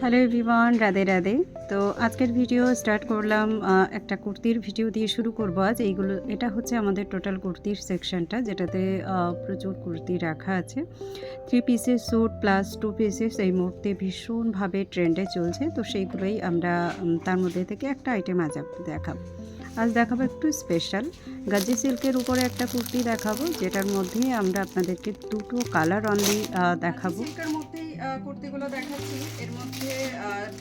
Hello everyone, Radhe Radhe. তো আজকের video start করলাম একটা কুর্তির ভিডিও দিয়ে শুরু করব আজ। এটা হচ্ছে আমাদের টোটাল কুর্তির সেকশনটা, যেটাতে প্রচুর কুর্তি রাখা আছে। 3 পিসের স্যুট প্লাস 2 পিসেস এই মুহূর্তে ভীষণভাবে ট্রেন্ডে চলছে। তো সেইগুলোই আমরা তার মধ্যে থেকে একটা আইটেম আজ দেখাবো। আজ দেখাবো একটু স্পেশাল গাজি সিল্কের উপরে একটা কুর্তি দেখাবো, যেটার মধ্যে আমরা আপনাদেরকে দুটো কালার অনলি দেখাবো। সিল্কের মধ্যেই কুর্তিগুলো দেখাচ্ছি। এর মধ্যে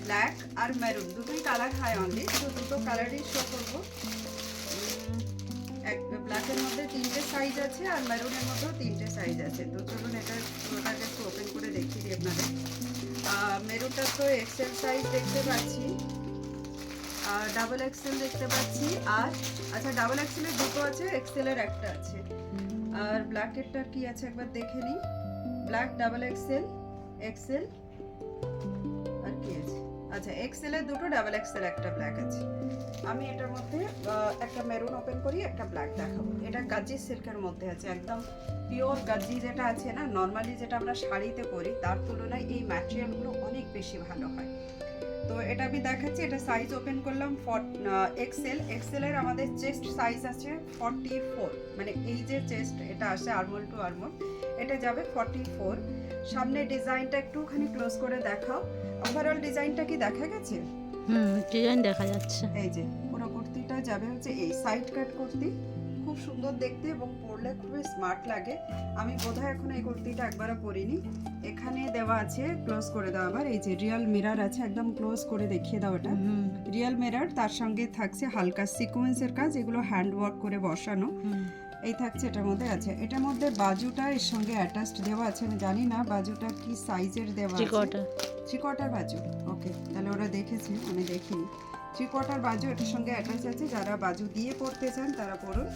ব্ল্যাক আর মেরুন দুটোই কালার হয় অনলি, তো দুটো কালারই শো করবো। ব্ল্যাকের মধ্যে 3টে সাইজ আছে আর মেরুনের মধ্যেও 3টে সাইজ আছে। তো চলুন এটা পুরোটাকে একটু ওপেন করে দেখিয়ে দিই আপনাদের। মেরুনটা তো এক্সেল সাইজ দেখতে পাচ্ছি, ডাবল এক্সেল দেখতে পাচ্ছি, আর আচ্ছা ডাবল এক্সেলের দুটো আছে, এক্সেলের একটা আছে। আর ব্ল্যাকেরটা কি আছে একবার দেখে নিই। ব্ল্যাক, ডাবল এক্সেল, এক্সেল আর কি আছে, আচ্ছা এক্সেল এর দুটো, ডাবল এক্সেল একটা, ব্ল্যাক আছে। আমি এটার মধ্যে একটা মেরুন ওপেন করি, একটা ব্ল্যাক দেখাবো। এটা গাজি সিল্কের মধ্যে আছে, একদম পিওর গাজি যেটা আছে না, নর্মালি যেটা আমরা শাড়িতে পরি তার তুলনায় এই ম্যাটেরিয়ালগুলো অনেক বেশি ভালো হয়। তো এটা আমি দেখাচ্ছি। এটা সাইজ ওপেন করলাম এক্সেল। এক্সেলের আমাদের চেস্ট সাইজ আছে 44, মানে এই যে চেস্ট এটা আসে আর্মল টু আর্মল, এটা যাবে 44। সামনে ডিজাইনটা একটুখানি ক্লোজ করে দেখাও। ওভারঅল ডিজাইনটা কি দেখা গেছে? ডিজাইন দেখা যাচ্ছে। এই যে পুরো কুর্তিটা যাবে হচ্ছে এই সাইড কাট কুর্তি, খুব সুন্দর দেখতে এবং পরলে খুবই স্মার্ট লাগে। আমি বোধহয় এখন এই কুর্তিটা একবারও পরিনি। এখানে দেওয়া আছে, ক্লোজ করে দাও আবার, এই যে রিয়েল মিরর আছে, একদম ক্লোজ করে দেখিয়ে দাও। এটা রিয়েল মিরর, তার সঙ্গে থাকছে হালকা সিকোয়েন্সের কাজ, এগুলো হ্যান্ড ওয়ার্ক করে বসানো। এই থাকছে এটার মধ্যে আছে। এটার মধ্যে বাজুটা এর সঙ্গে অ্যাটাচড দেওয়া আছে, আমি জানি না বাজুটা কি সাইজের দেওয়া আছে। 3/4 বাজু, ওকে, তাহলে ওরা দেখেছে, আমি দেখিনি। 3/4 বাজু এটার সঙ্গে অ্যাটাচ আছে। যারা বাজু দিয়ে পড়তে চান তারা পড়ুন।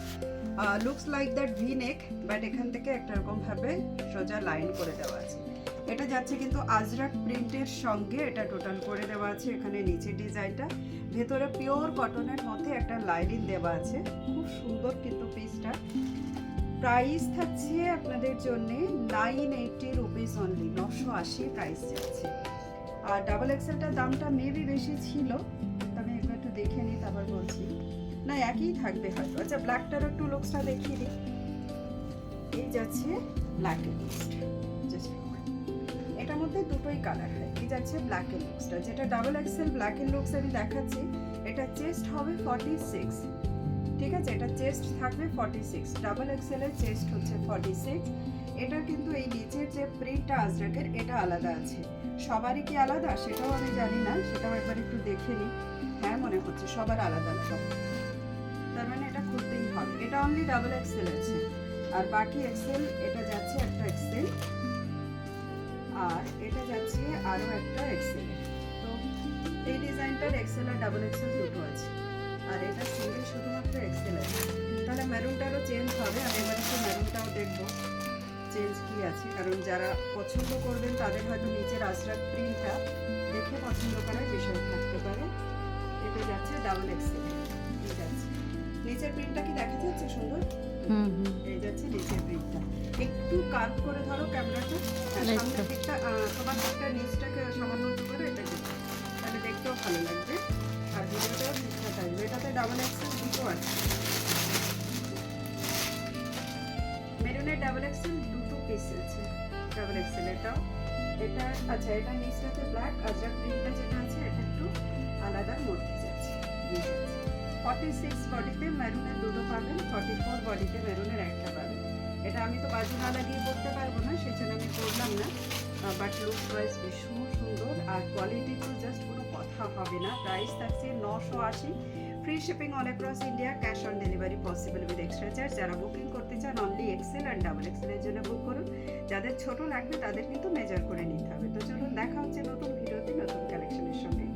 Looks like that V neck, but এখান থেকে একটা এরকম ভাবে সোজা লাইন করে দেওয়া আছে। এটা যাচ্ছে কিন্তু আজরাক প্রিন্টের সঙ্গে, এটা টোটাল করে দেওয়া আছে। এখানে নিচে ডিজাইনটা, ভেতরে পিওর কটনের মধ্যে একটা লাইনিং দেওয়া আছে, খুব সুন্দর কিন্তু পিসটা। প্রাইস থাকছে আপনাদের জন্য 980 রুপিস অনলি, 980 প্রাইস যাচ্ছে। আর ডাবল এক্সেলটার দামটা মেবি বেশি ছিল, আমি একবার একটু দেখে নিই তারপর বলছি। না একই থাকবে হয়তো। আচ্ছা ব্ল্যাকটারও একটু লুকসটা দেখিয়ে দিই। এই যাচ্ছে ব্ল্যাকের লুকসটা, জাস্ট এটার মধ্যে দুটোই কালার হয়। এই যাচ্ছে ব্ল্যাকের লুকসটা, যেটা ডাবল এক্সেল ব্ল্যাকের লুকস আমি দেখাচ্ছি। এটা চেস্ট হবে 46, ঠিক আছে, এটা চেস্ট থাকবে 46, ডাবল এক্সেলের চেস্ট হচ্ছে 46। এটা কিন্তু এই নিচের যে প্রিন্টটা আজরাকের, এটা আলাদা আছে। সবারই কি আলাদা সেটাও আমি জানি না, সেটাও একবার একটু দেখে নিই। হ্যাঁ মনে হচ্ছে সবার আলাদা আলাদা, তার মানে এটা খুলতেই হবে। এটা অনলি ডাবল এক্সেল আছে, আর বাকি এক্সেল, এটা যাচ্ছে একটা এক্সেল আর এটা যাচ্ছে আরো একটা এক্সেল। তো এই ডিজাইনটার এক্সেল আর ডাবল এক্সেল দুটো আছে, আর এটা সিঙ্গেল শুধুমাত্র এক্সেল আছে। তাহলে মেরুনটারও চেঞ্জ হবে, আমি এবার একটু মেরুনটাও দেখবো চেঞ্জ কি আছে, কারণ যারা পছন্দ করবেন তাদের হয়তো নিচের আজরাক প্রিন্টটা দেখে পছন্দ করার বিষয় থাকতে পারে। এটা যাচ্ছে ডাবল এক্সেল, ঠিক আছে। নিচের প্রিন্টটা কি দেখা যাচ্ছে সুন্দর? এই যাচ্ছে নিচের প্রিন্টটা। একটু কার্ভ করে ধরো ক্যামেরাটা, সামনের দিকটা, তোমার দিকটা নিচটাকে সামান্য উঁচু করে এটা দিতে, তাহলে দেখতেও ভালো লাগবে আর ভিডিওটাও ঠিকঠাক আসবে। এটাতে ডাবল এক্সেল দুটো আছে, মেরুনের ডাবল এক্সেল দুটো পিস আছে, ডাবল এক্সেল এটাও। এটা আচ্ছা, এটা নিচটাতে ব্ল্যাক, আজরাক প্রিন্টটা যেটা আছে এটা একটু আলাদা মধ্যে যাচ্ছে। 46 বডিতে মেরুনের দুটো পাবেন, 44 বডিতে মেরুনের একটা পাবেন। এটা আমি তো বাজু না লাগিয়ে পড়তে পারবো না, সেই জন্য আমি করলাম না, বাট লুকস ওয়াইজ ভীষণ সুন্দর আর কোয়ালিটি তো জাস্ট কোনো কথা হবে না। প্রাইস থাকছে 980, free shipping all across India, cash on delivery possible with extra charge. যারা বুকিং করতে চান অনলি এক্সেল আর ডাবল এক্সেলের জন্য বুক করুন, যাদের ছোট লাগবে তাদের কিন্তু মেজার করে নিতে হবে। তো চলুন দেখা হচ্ছে নতুন ভিডিওতে নতুন কালেকশনের সঙ্গে।